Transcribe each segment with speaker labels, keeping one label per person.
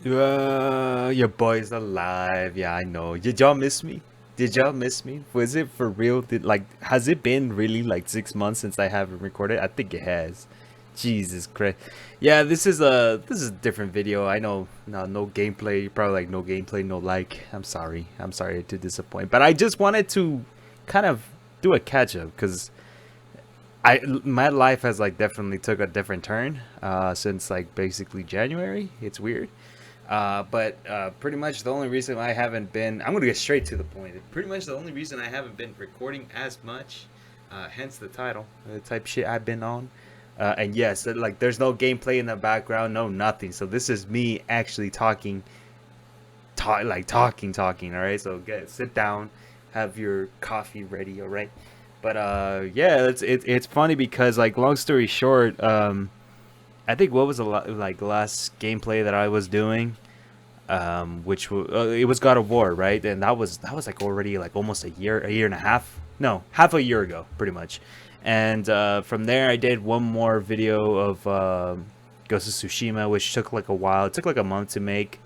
Speaker 1: Your boy's alive. Yeah, I know. Did y'all miss me? Did y'all miss me? Was it for real? Has it been really like 6 months since I haven't recorded? I think it has. Jesus Christ. Yeah, this is a different video. I know, no gameplay. You're probably like no gameplay, no like. I'm sorry. I'm sorry to disappoint. But I just wanted to kind of do a catch up because my life has like definitely took a different turn since like basically January. It's weird. But pretty much the only reason I haven't been, I'm gonna get straight to the point. Pretty much the only reason I haven't been recording as much, hence the title, the type shit I've been on. And yes, like there's no gameplay in the background, no nothing. So this is me actually talking. All right, so sit down, have your coffee ready. All right, but yeah, it's funny because like long story short, I think what was the like last gameplay that I was doing, it was God of War, right? And that was like already like almost a year and a half, no, half a year ago, pretty much. And from there, I did one more video of Ghost of Tsushima, which took like a while. It took like a month to make,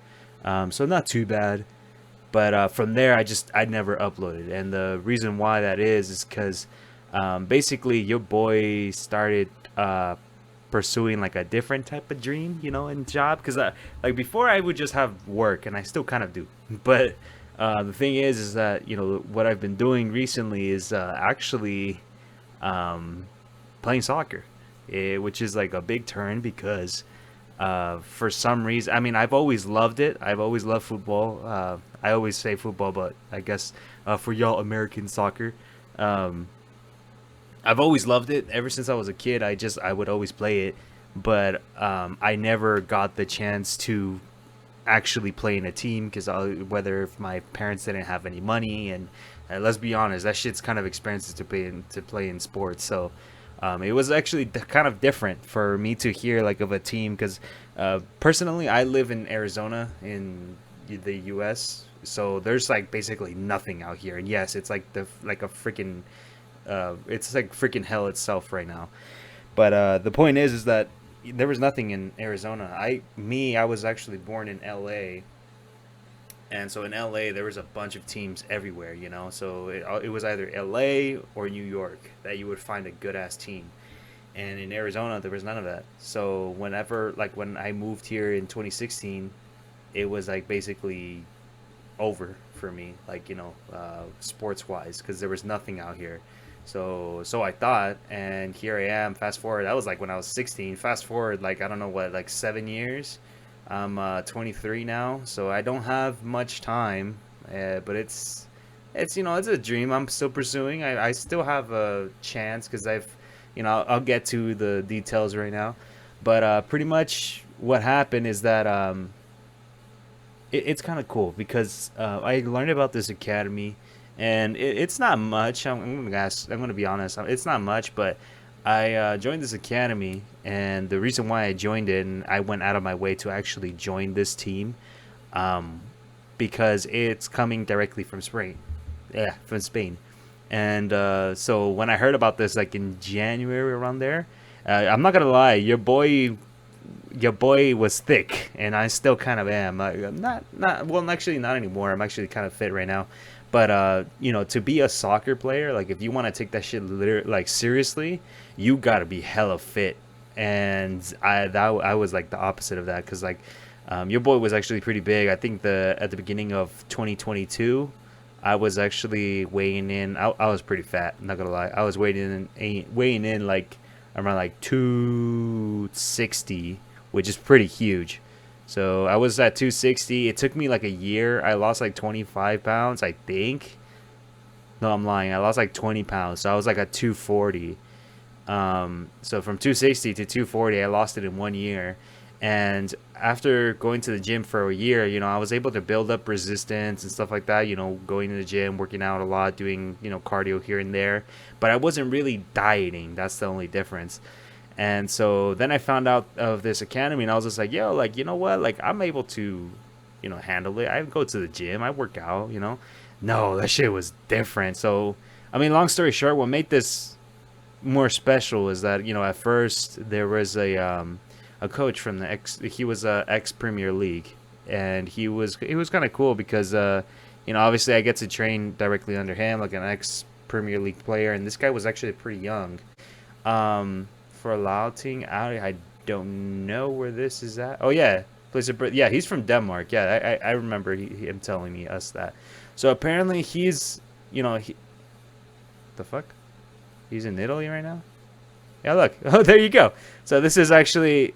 Speaker 1: so not too bad. But from there, I never uploaded, and the reason why that is because basically your boy started pursuing like a different type of dream, and job. Because like before, I would just have work, and I still kind of do. But the thing is that what I've been doing recently is actually um, playing soccer, which is like a big turn because for some reason, I mean, I've always loved it. I've always loved football. I always say football, but I guess for y'all American soccer. Um, I've always loved it ever since I was a kid. I would always play it, but I never got the chance to actually play in a team because whether if my parents didn't have any money, and let's be honest, that shit's kind of expensive to play in sports. So it was actually kind of different for me to hear like of a team because personally I live in Arizona in the U.S. So there's like basically nothing out here, and yes, it's like a freaking it's like freaking hell itself right now. But the point is that there was nothing in Arizona. I was actually born in L.A. And so in LA, there was a bunch of teams everywhere, So it was either LA or New York that you would find a good ass team. And in Arizona, there was none of that. So whenever, like when I moved here in 2016, it was like basically over for me, like sports wise, because there was nothing out here. So I thought, and here I am. Fast forward, that was like when I was 16. Fast forward, like I don't know what, like 7 years. I'm 23 now, so I don't have much time. But it's a dream I'm still pursuing. I still have a chance because I'll get to the details right now. But pretty much what happened is that it's kind of cool because I learned about this academy, and it's not much. I'm gonna be honest. It's not much, but I joined this academy, and the reason why I joined it, and I went out of my way to actually join this team, um, because it's coming directly from Spain. Yeah, from Spain. And so when I heard about this, like in January around there, I'm not gonna lie, your boy was thick, and I still kind of am. I'm not well, actually not anymore. I'm actually kind of fit right now, but to be a soccer player, like if you want to take that shit like seriously, you gotta be hella fit. And I was like the opposite of that because like your boy was actually pretty big. I think the at the beginning of 2022. I was actually weighing in. I was pretty fat. Not gonna lie. I was weighing in like around like 260, which is pretty huge. So I was at 260. It took me like a year. I lost like 25 pounds, I think. No, I'm lying. I lost like 20 pounds. So I was like at 240. So from 260 to 240, I lost it in 1 year. And after going to the gym for a year, I was able to build up resistance and stuff like that, going to the gym, working out a lot, doing, cardio here and there. But I wasn't really dieting. That's the only difference. And so then I found out of this academy, and I was just like, yo, like, you know what? Like, I'm able to, handle it. I go to the gym, I work out. No, that shit was different. So, I mean, long story short, what made this more special is that, at first there was a coach from he was ex Premier League. and he was kind of cool because you know, obviously I get to train directly under him, like an ex Premier League player, and this guy was actually pretty young. For Lauting, I don't know where this is at. Oh yeah, yeah, he's from Denmark. Yeah, I remember him telling me us that. So apparently he's, you know, the fuck, he's in Italy right now. Yeah, look. Oh, there you go. So this is actually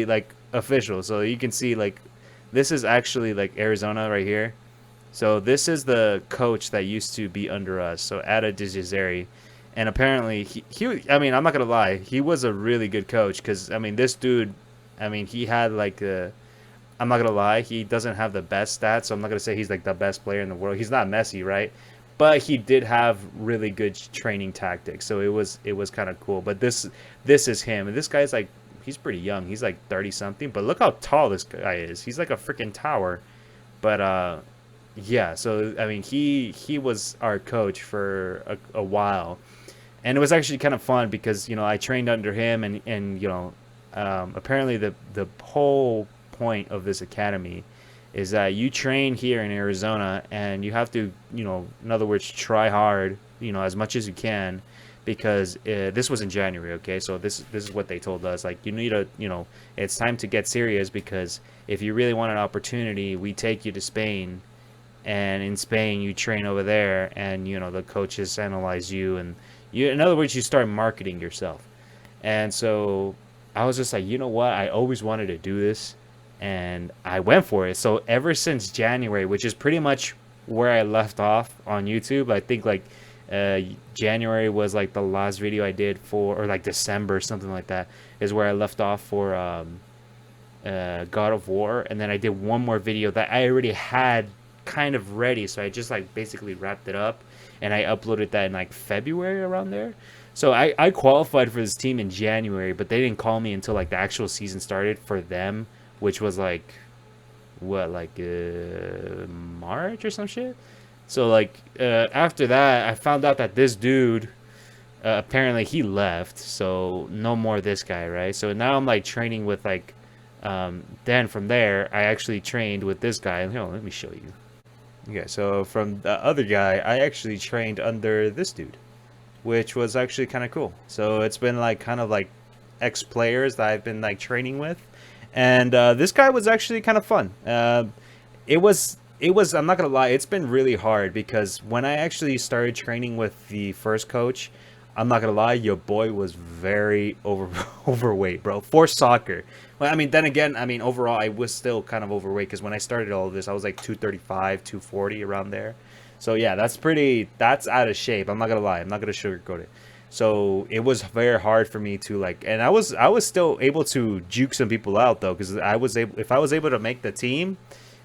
Speaker 1: like official. So you can see like this is actually like Arizona right here. So this is the coach that used to be under us. So Ada Dijazeri. And apparently he I mean, I'm not gonna lie, he was a really good coach because I mean this dude, I mean he had like I'm not gonna lie, he doesn't have the best stats, so I'm not gonna say he's like the best player in the world. He's not Messi, right? But he did have really good training tactics, so it was kind of cool. But this is him, and this guy's like he's pretty young. He's like 30 something, but look how tall this guy is. He's like a freaking tower. But yeah, so I mean he was our coach for a while. And it was actually kind of fun because, you know, I trained under him and you know, apparently the whole point of this academy is that you train here in Arizona and you have to, you know, in other words, try hard, you know, as much as you can, because this was in January, okay? So this is what they told us. Like, you need to, you know, it's time to get serious because if you really want an opportunity, we take you to Spain, and in Spain you train over there, and, you know, the coaches analyze you, and you, in other words, you start marketing yourself. And so I was just like, you know what? I always wanted to do this, and I went for it. So ever since January, which is pretty much where I left off on YouTube, I think like January was like the last video I did for, or like December, something like that, is where I left off for God of War. And then I did one more video that I already had kind of ready, so I just like basically wrapped it up, and I uploaded that in like February around there. So I qualified for this team in January, but they didn't call me until like the actual season started for them, which was like what, like March or some shit. So like after that I found out that this dude apparently he left, so no more this guy, right? So now I'm like training with like then from there I actually trained with this guy. Here, let me show you. Okay, so from the other guy, I actually trained under this dude, which was actually kind of cool. So it's been like kind of like ex-players that I've been like training with, and this guy was actually kind of fun. It was, I'm not gonna lie, it's been really hard because when I actually started training with the first coach, I'm not gonna lie, your boy was very overweight, bro, for soccer. Well, I mean, then again, I mean, overall, I was still kind of overweight because when I started all of this, I was like 235, 240 around there. So yeah, that's out of shape. I'm not gonna lie, I'm not gonna sugarcoat it. So it was very hard for me to like, and I was still able to juke some people out though, because I was able, if I was able to make the team,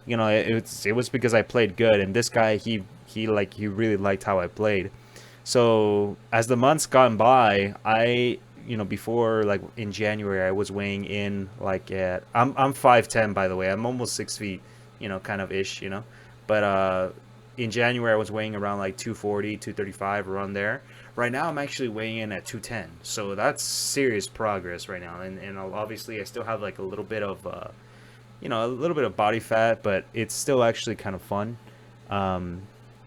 Speaker 1: you know, it was because I played good, and this guy he really liked how I played. So as the months gone by, you know, before like in January, I was weighing in like at I'm 5'10", by the way. I'm almost 6 feet, you know, kind of ish, you know. But in January I was weighing around like 240, 235 around there. Right now I'm actually weighing in at 210. So that's serious progress right now. And obviously I still have like a little bit of you know, a little bit of body fat, but it's still actually kind of fun.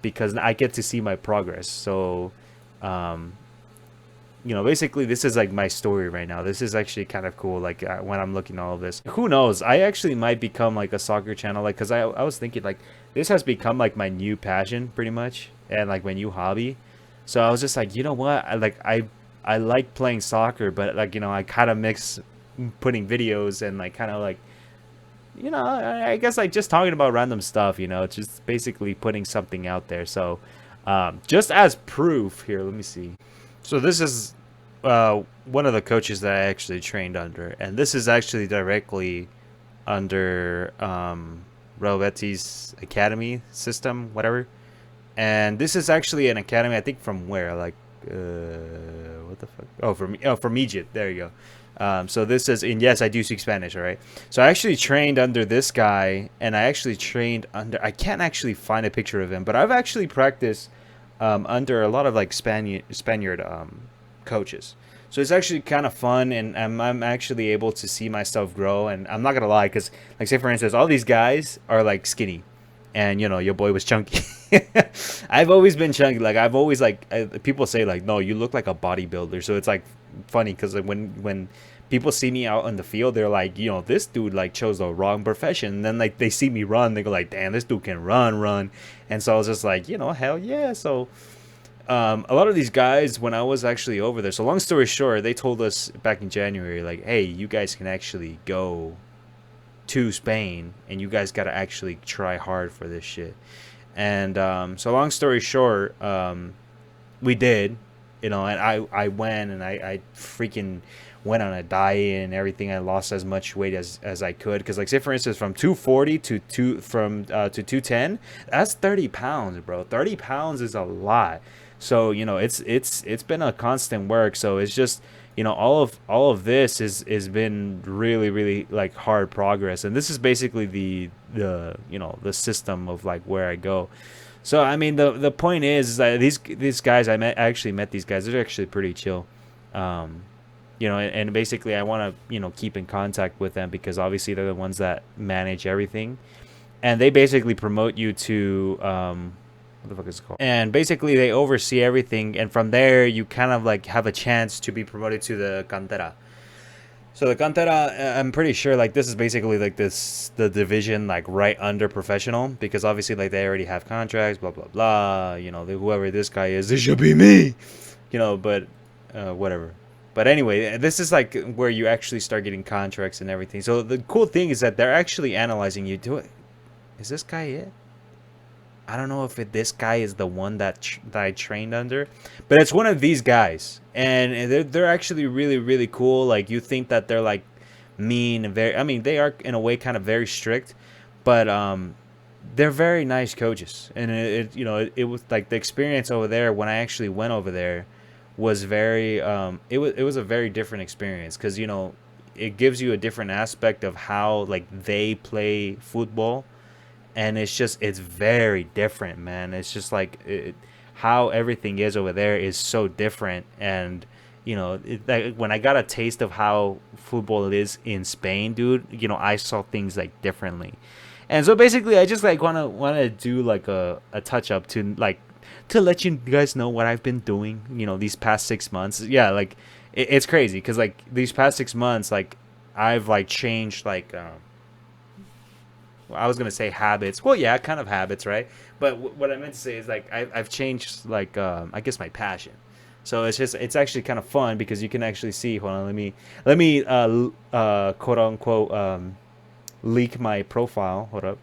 Speaker 1: Because I get to see my progress. So, you know, basically this is like my story right now. This is actually kind of cool. Like when I'm looking at all of this, who knows? I actually might become like a soccer channel. Like, cause I was thinking like this has become like my new passion pretty much, and like my new hobby. So I was just like, you know what? I like playing soccer, but like, you know, I kind of mix putting videos and like kind of like, you know, I guess like just talking about random stuff, you know, just basically putting something out there. So just as proof here, let me see. So this is one of the coaches that I actually trained under, and this is actually directly under Real Betis academy system, whatever. And this is actually an academy, I think, from where, like what the fuck? From Egypt. There you go. So this is in, yes, I do speak Spanish, all right? So I actually trained under this guy, and I actually trained under, I can't actually find a picture of him, but I've actually practiced under a lot of like Spaniard coaches. So it's actually kind of fun, and I'm actually able to see myself grow. And I'm not gonna lie, because like say for instance, all these guys are like skinny, and you know your boy was chunky. I've always been chunky. Like I've always like people say like, no, you look like a bodybuilder. So it's like funny because like, when people see me out on the field, they're like, you know, this dude like chose the wrong profession. And then like they see me run, they go like, damn, this dude can run. And so I was just like, you know, hell yeah. So a lot of these guys, when I was actually over there, so long story short, they told us back in January, like, hey, you guys can actually go to Spain and you guys got to actually try hard for this shit. And so long story short, we did, you know, and I went and I freaking went on a diet and everything. I lost as much weight as I could, because like say for instance from 240 to 210, that's 30 pounds, bro. 30 pounds is a lot. So you know it's been a constant work. So it's just, you know, all of this is been really like hard progress. And this is basically the you know the system of like where I go. So I mean the point is that these guys I actually met these guys. They're actually pretty chill. Um, you know, and basically I want to, you know, keep in contact with them because obviously they're the ones that manage everything, and they basically promote you to what the fuck is it called? And basically they oversee everything, and from there you kind of like have a chance to be promoted to the cantera. So the cantera, I'm pretty sure like this is basically like the division like right under professional, because obviously like they already have contracts, blah blah blah. You know, whoever this guy is, this should be me. You know, but whatever. But anyway, this is like where you actually start getting contracts and everything. So the cool thing is that they're actually analyzing you. Do it. Is this guy it? I don't know if this guy is the one that I trained under, but it's one of these guys, and they're actually really cool. Like you think that they're like mean and very. I mean, they are in a way kind of very strict, but they're very nice coaches. And you know it was like the experience over there when I actually went over there was very it was a very different experience, because you know it gives you a different aspect of how like they play football, and it's very different, man. It's just like how everything is over there is so different. And you know like, when I got a taste of how football is in Spain, dude, you know, I saw things like differently. And so basically I just like want to do like a touch up to like to let you guys know what I've been doing, you know, these past 6 months. Yeah, like it's crazy because like these past 6 months, like I've like changed like I was gonna say habits. Well, yeah, kind of habits, right? But what I meant to say is like I've changed like I guess my passion. So it's actually kind of fun because you can actually see. Hold on, let me quote unquote leak my profile. Hold up,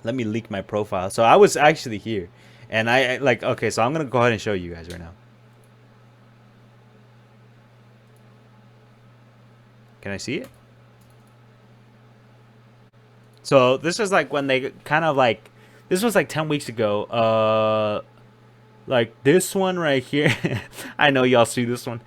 Speaker 1: let me leak my profile. So I was actually here, and I like okay. So I'm gonna go ahead and show you guys right now. Can I see it? So this is like when they kind of like this was like 10 weeks ago. Like this one right here. I know y'all see this one.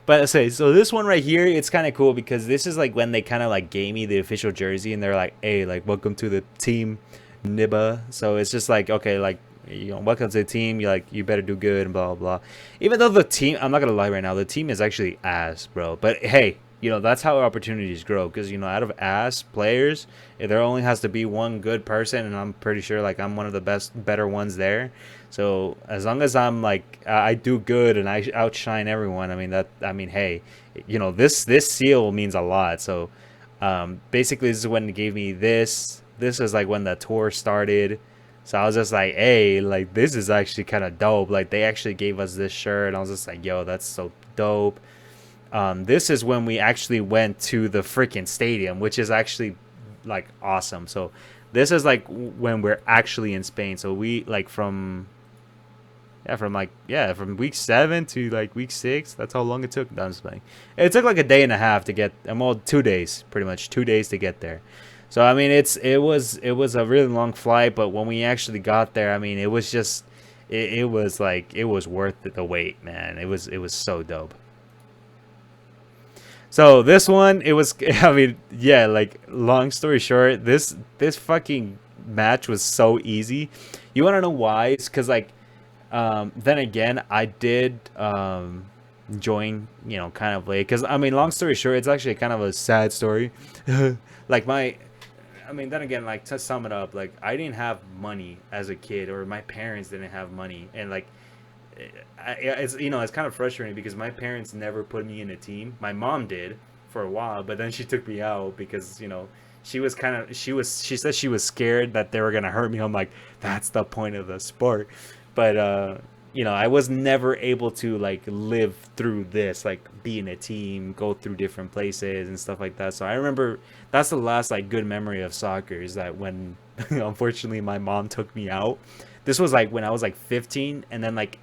Speaker 1: But say so this one right here, it's kind of cool because this is like when they kind of like gave me the official jersey, and they're like, "Hey, like welcome to the team, Nibba." So it's just like, okay, like you know, welcome to the team. You like you better do good and blah blah blah. Even though the team, I'm not gonna lie right now, the team is actually ass, bro. But hey, you know that's how opportunities grow, because you know out of ass players, there only has to be one good person, and I'm pretty sure like I'm one of the better ones there. So as long as I'm like I do good and I outshine everyone, I mean I mean hey, you know this seal means a lot. So basically this is when they gave me this. This is like when the tour started. So I was just like, hey, like this is actually kind of dope. Like they actually gave us this shirt, and I was just like, yo, that's so dope. This is when we actually went to the freaking stadium, which is actually like awesome. So this is like when we're actually in Spain. So we like from week 7 to like week 6. That's how long it took. No, I'm just playing. It took like a day and a half to get. Well, 2 days, pretty much 2 days to get there. So I mean, it was a really long flight, but when we actually got there, I mean, it was just it was like it was worth the wait, man. It was so dope. So this one, it was. I mean, yeah. Like long story short, this fucking match was so easy. You want to know why? It's because like, then again, I did. join, kind of late. Because I mean, long story short, it's actually kind of a sad story. Like I mean, then again, like to sum it up, like I didn't have money as a kid, or my parents didn't have money, and like it's it's kind of frustrating because my parents never put me in a team. My mom did for a while, but then she took me out because she said she was scared that they were gonna hurt me. I'm like, that's the point of the sport. But I was never able to like live through this, like be in a team, go through different places and stuff like that. So I remember that's the last like good memory of soccer, is that when unfortunately my mom took me out. This was like when I was like 15, and then like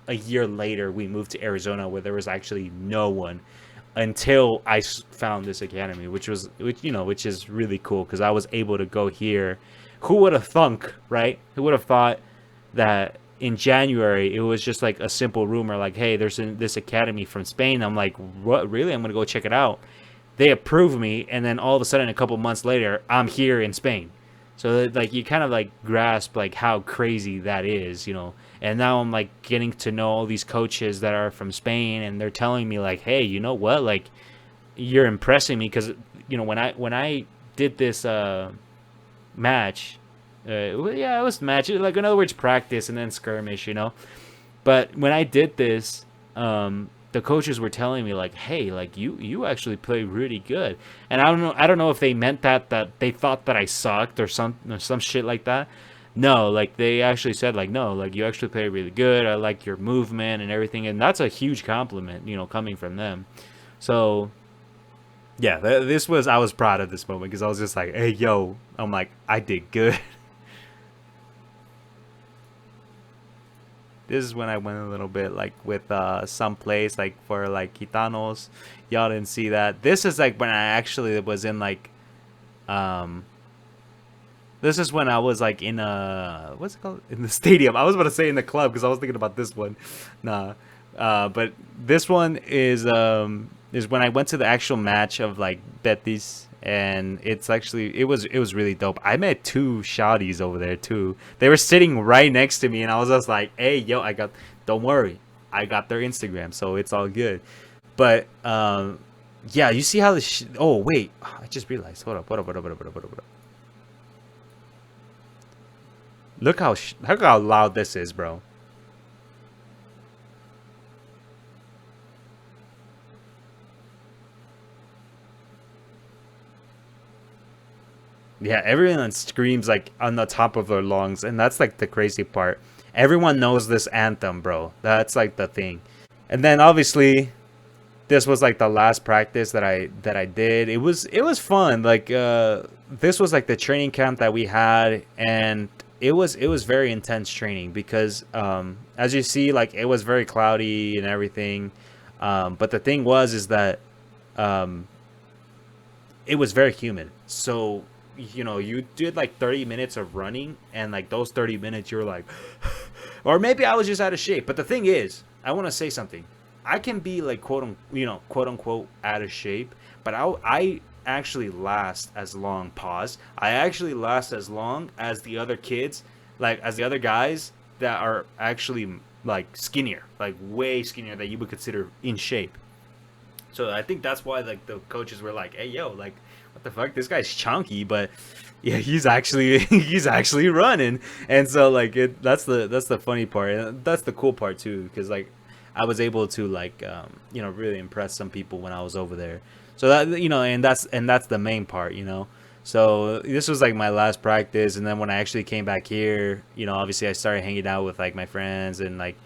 Speaker 1: a year later we moved to Arizona where there was actually no one until I found this academy, which is really cool because I was able to go here. Who would have thunk, right? Who would have thought that in January it was just like a simple rumor, like, hey, there's this academy from Spain. I'm like, what? Really? I'm gonna go check it out. They approve me, and then all of a sudden, a couple months later, I'm here in Spain. So like you kind of like grasp like how crazy that is. And now I'm like getting to know all these coaches that are from Spain, and they're telling me like, hey, you know what? Like, you're impressing me because when I did this match, yeah, it was match. Like, in other words, practice and then skirmish. But when I did this, the coaches were telling me like, hey, like you actually play really good. And I don't know if they meant that they thought that I sucked or some shit like that. No, like they actually said like, no, like you actually play really good. I like your movement and everything, and that's a huge compliment, coming from them. So yeah, I was proud of this moment because I was just like, hey, yo, I'm like, I did good. This is when I went a little bit like with some place like for like Gitanos. Y'all didn't see that. This is like when I actually was in like um this is when I was like in what's it called, in the stadium. I was about to say in the club because I was thinking about this one. Nah. But this one is when I went to the actual match of like Betis, and it was really dope. I met two shawties over there too. They were sitting right next to me, and I was just like, "Hey, yo, don't worry, I got their Instagram, so it's all good." But yeah, you see how oh wait, I just realized. Hold up. Look how loud this is, bro. Yeah, everyone screams like on the top of their lungs, and that's like the crazy part. Everyone knows this anthem, bro. That's like the thing. And then obviously this was like the last practice that I did. It was fun. Like this was like the training camp that we had, and it was very intense training because as you see, like it was very cloudy and everything. But the thing was is that um it was very humid. So, you did like 30 minutes of running, and like those 30 minutes, you're like, or maybe I was just out of shape. But the thing is, I want to say something. I can be like quote unquote out of shape, but I actually last as long. Pause. I actually last as long as the other kids, like as the other guys that are actually like skinnier, like way skinnier that you would consider in shape. So I think that's why like the coaches were like, "Hey, yo, like, what the fuck? This guy's chunky, but yeah, he's actually he's actually running." And so like that's the funny part, and that's the cool part too, because like I was able to like really impress some people when I was over there. So that and that's the main part. So this was like my last practice, and then when I actually came back here, obviously I started hanging out with like my friends and like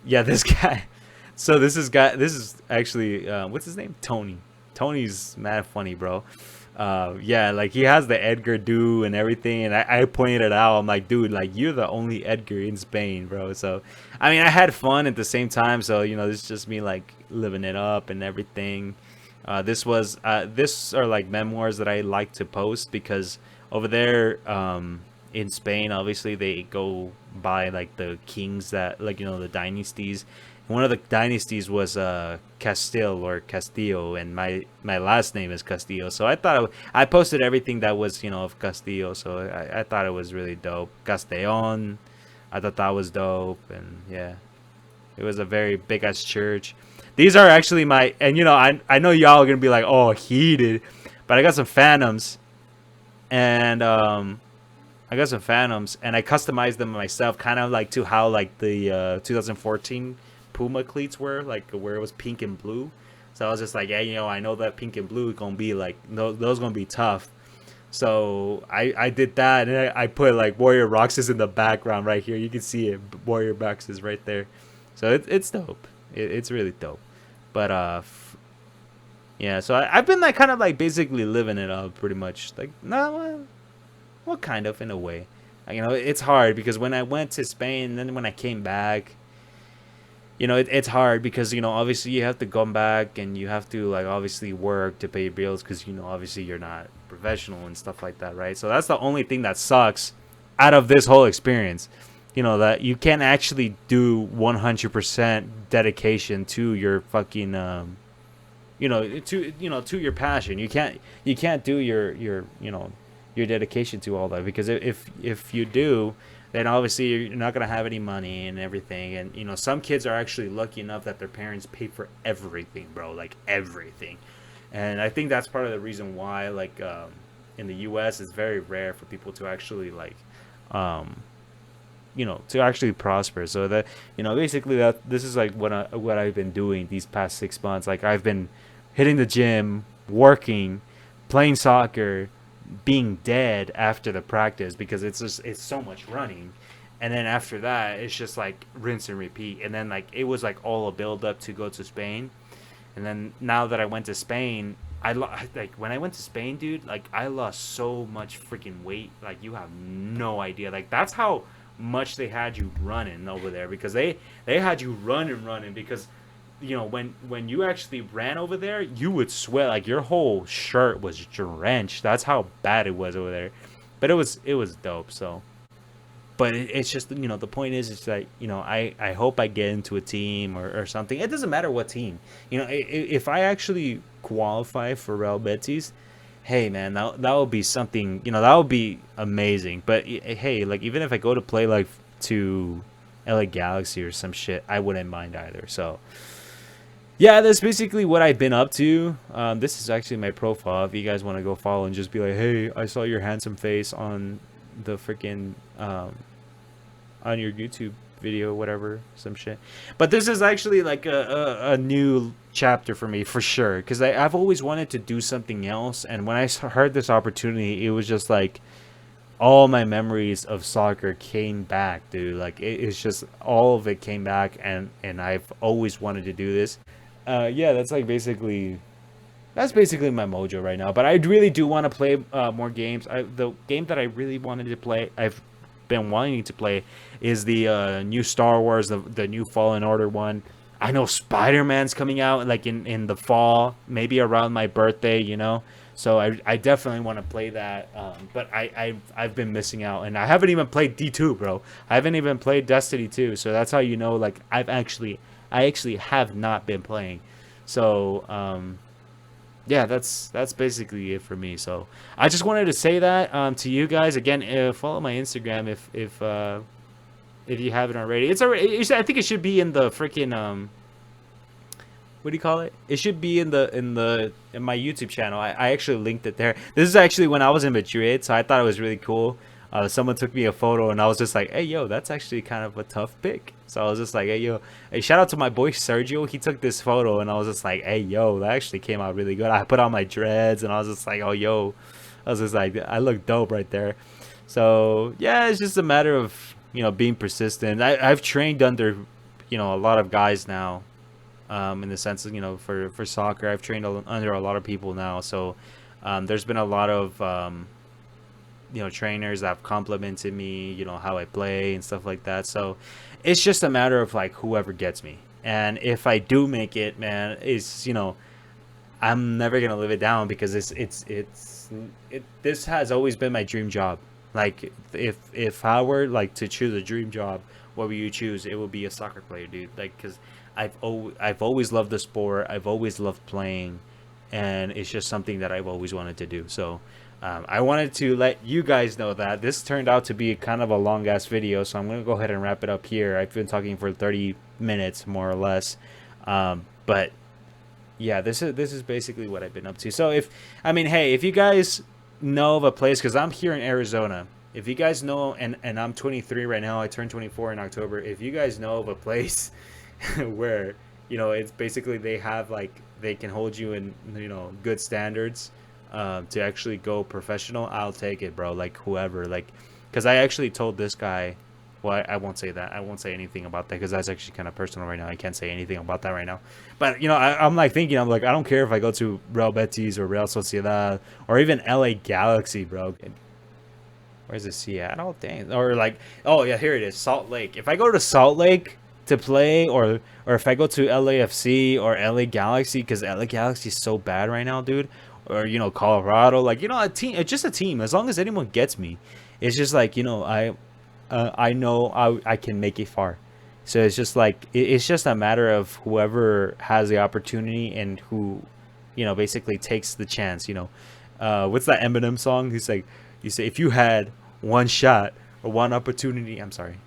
Speaker 1: yeah, this guy. So this is actually what's his name? Tony. Tony's mad funny, bro. Yeah, like he has the Edgar do and everything, and I pointed it out. I'm like, dude, like you're the only Edgar in Spain, bro. So, I mean, I had fun at the same time. So this is just me like living it up and everything. This are like memoirs that I like to post because over there in Spain, obviously they go by like the kings that like the dynasties. One of the dynasties was Castile or Castillo, and my last name is Castillo. So I thought I posted everything that was of Castillo. So I thought it was really dope. Castellon, I thought that was dope, and yeah, it was a very big ass church. These are actually my, and I know y'all are gonna be like, oh, heated, but I got some Phantoms, and I customized them myself, kind of like to how like the 2014 Puma cleats were, like where it was pink and blue. So I was just like, yeah, I know that pink and blue gonna be like, no, those gonna be tough. So I did that, and I put like Warrior Roxas in the background right here. You can see it, Warrior Roxas right there. So it's dope. It's really dope. But yeah. So I've been like kind of like basically living it up, pretty much. Like no, well, kind of in a way. It's hard because when I went to Spain, and then when I came back, it's hard because obviously you have to come back and you have to like obviously work to pay your bills because obviously you're not professional and stuff like that, right? So that's the only thing that sucks out of this whole experience. That you can't actually do 100% dedication to your fucking to your passion. You can't do your dedication to all that, because if you do, then obviously you're not gonna have any money and everything. And some kids are actually lucky enough that their parents pay for everything, bro, like everything. And I think that's part of the reason why, like, in the U.S. it's very rare for people to actually like, to actually prosper. So that basically that this is like what I've been doing these past 6 months. Like I've been hitting the gym, working, playing soccer, being dead after the practice because it's so much running, and then after that it's just like rinse and repeat. And then like it was like all a build up to go to Spain, and then now that I went to Spain, like when I went to Spain, dude, like I lost so much freaking weight, like you have no idea. Like that's how much they had you running over there, because they had you running because when you actually ran over there, you would sweat, like your whole shirt was drenched. That's how bad it was over there. But it was dope. So, but it's just the point is, it's like I hope I get into a team or something. It doesn't matter what team. If I actually qualify for Real Betis, hey man, that would be something. That would be amazing. But hey, like even if I go to play like to LA Galaxy or some shit, I wouldn't mind either. So yeah, that's basically what I've been up to. This is actually my profile. If you guys want to go follow and just be like, hey, I saw your handsome face on the freaking on your YouTube video, whatever, some shit. But this is actually like a new chapter for me for sure, because I've always wanted to do something else, and when I heard this opportunity, it was just like all my memories of soccer came back, dude. Like it's just all of it came back, and I've always wanted to do this. Yeah, that's basically my mojo right now. But I really do want to play more games. The game that I really wanted to play, I've been wanting to play, is the new Star Wars, the new Fallen Order one. I know Spider-Man's coming out like in the fall, maybe around my birthday, So I definitely want to play that. But I've been missing out, and I haven't even played D2, bro. I haven't even played Destiny 2. So that's how like I actually have not been playing. So yeah, that's basically it for me. So I just wanted to say that to you guys again. Follow my Instagram if you haven't already. It's already. I think it should be in the freaking what do you call it? It should be in my YouTube channel. I actually linked it there. This is actually when I was in Madrid, so I thought it was really cool. Someone took me a photo, and I was just like, hey yo, that's actually kind of a tough pic. So I was just like, hey yo, hey, shout out to my boy Sergio. He took this photo, and I was just like, hey yo, that actually came out really good. I put on my dreads, and I was just like, oh yo, I was just like, I look dope right there. So yeah, it's just a matter of being persistent. I've trained under a lot of guys now, in the sense of for soccer. I've trained under a lot of people now. So there's been a lot of trainers that have complimented me, how I play and stuff like that. So it's just a matter of like whoever gets me. And if I do make it, man, it's I'm never gonna live it down, because this has always been my dream job. Like if I were like to choose a dream job, what would you choose? It would be a soccer player, dude. Like, because I've always loved the sport. I've always loved playing, and it's just something that I've always wanted to do. So I wanted to let you guys know that this turned out to be kind of a long ass video, so I'm gonna go ahead and wrap it up here. I've been talking for 30 minutes more or less. But yeah, this is basically what I've been up to. So if I mean, hey, if you guys know of a place, because I'm here in Arizona, if you guys know, and I'm 23 right now, I turned 24 in October. If you guys know of a place where it's basically they have like they can hold you in good standards to actually go professional, I'll take it, bro. Like whoever, like, because I actually told this guy. Well, I won't say that. I won't say anything about that because that's actually kind of personal right now. I can't say anything about that right now. But I'm like thinking, I'm like, I don't care if I go to Real Betis or Real Sociedad or even LA Galaxy, bro. Where's the Seattle? Dang. Or like, oh yeah, here it is, Salt Lake. If I go to Salt Lake to play, or if I go to LAFC or LA Galaxy, because LA Galaxy is so bad right now, dude. Or Colorado, like a team, just a team. As long as anyone gets me, it's just like I know I can make it far. So it's just like it's just a matter of whoever has the opportunity and who, basically takes the chance. What's that Eminem song? He's like, you say if you had one shot or one opportunity. I'm sorry.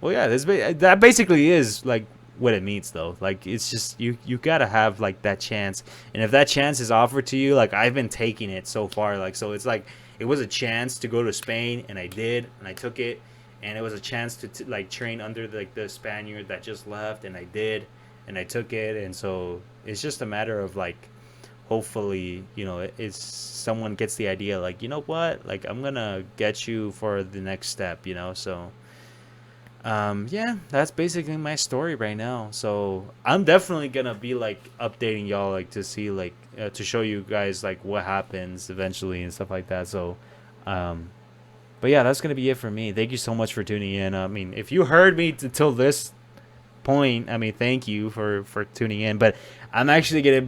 Speaker 1: Well, yeah, that basically is like what it means though. Like it's just you gotta have like that chance, and if that chance is offered to you, like I've been taking it so far. Like so, it's like it was a chance to go to Spain, and I did, and I took it. And it was a chance to like train under the Spaniard that just left, and I did, and I took it. And so it's just a matter of like hopefully it's someone gets the idea, like, you know what, like I'm gonna get you for the next step. So yeah, that's basically my story right now. So I'm definitely gonna be like updating y'all, like to see like to show you guys like what happens eventually and stuff like that. So but yeah, that's gonna be it for me. Thank you so much for tuning in. I mean, if you heard me till this point, I mean, thank you for tuning in. But I'm actually going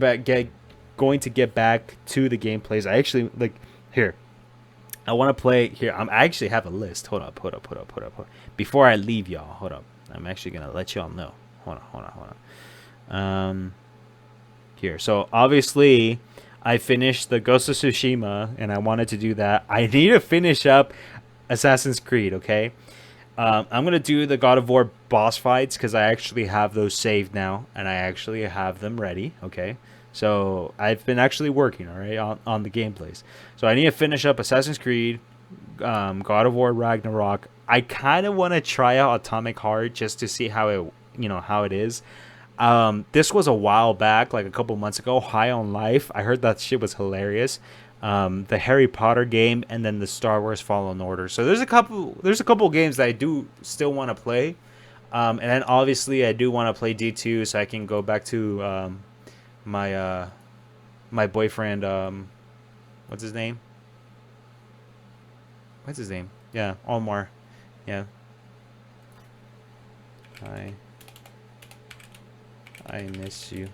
Speaker 1: to get back to the gameplays. I actually like here. I want to play here. I actually have a list. Hold up. Before I leave y'all, hold up. I'm actually gonna let y'all know. Hold on. Here. So obviously, I finished the Ghost of Tsushima, and I wanted to do that. I need to finish up Assassin's Creed. Okay. I'm gonna do the God of War boss fights because I actually have those saved now, and I actually have them ready. Okay. So I've been actually working, all right, on the gameplays. So I need to finish up Assassin's Creed, God of War Ragnarok. I kind of want to try out Atomic Heart just to see how it is. This was a while back, like a couple months ago. High on Life. I heard that shit was hilarious. The Harry Potter game, and then the Star Wars Fallen Order. So there's a couple games that I do still want to play. And then obviously I do want to play D2 so I can go back to my boyfriend, what's his name? Yeah, Omar. Yeah. I miss you,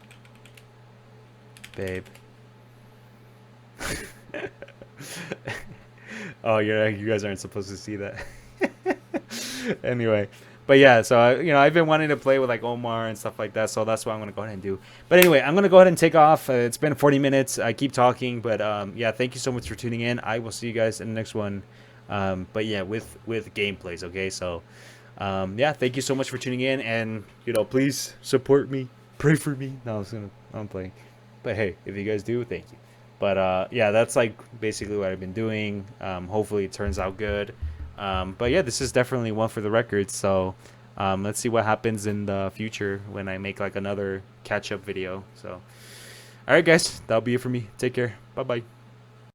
Speaker 1: babe. Oh, you guys aren't supposed to see that. Anyway, but yeah, so I've been wanting to play with like Omar and stuff like that, so that's what I'm gonna go ahead and do. But anyway, I'm gonna go ahead and take off. It's been 40 minutes. I keep talking, but yeah, thank you so much for tuning in. I will see you guys in the next one. But yeah, with gameplays. Okay, so yeah, thank you so much for tuning in, and please support me, pray for me. No, I'm playing, but hey, if you guys do, thank you. But yeah, that's like basically what I've been doing. Hopefully it turns out good. But yeah, this is definitely one for the record. So let's see what happens in the future when I make like another catch-up video. So all right, guys, that'll be it for me. Take care. Bye bye.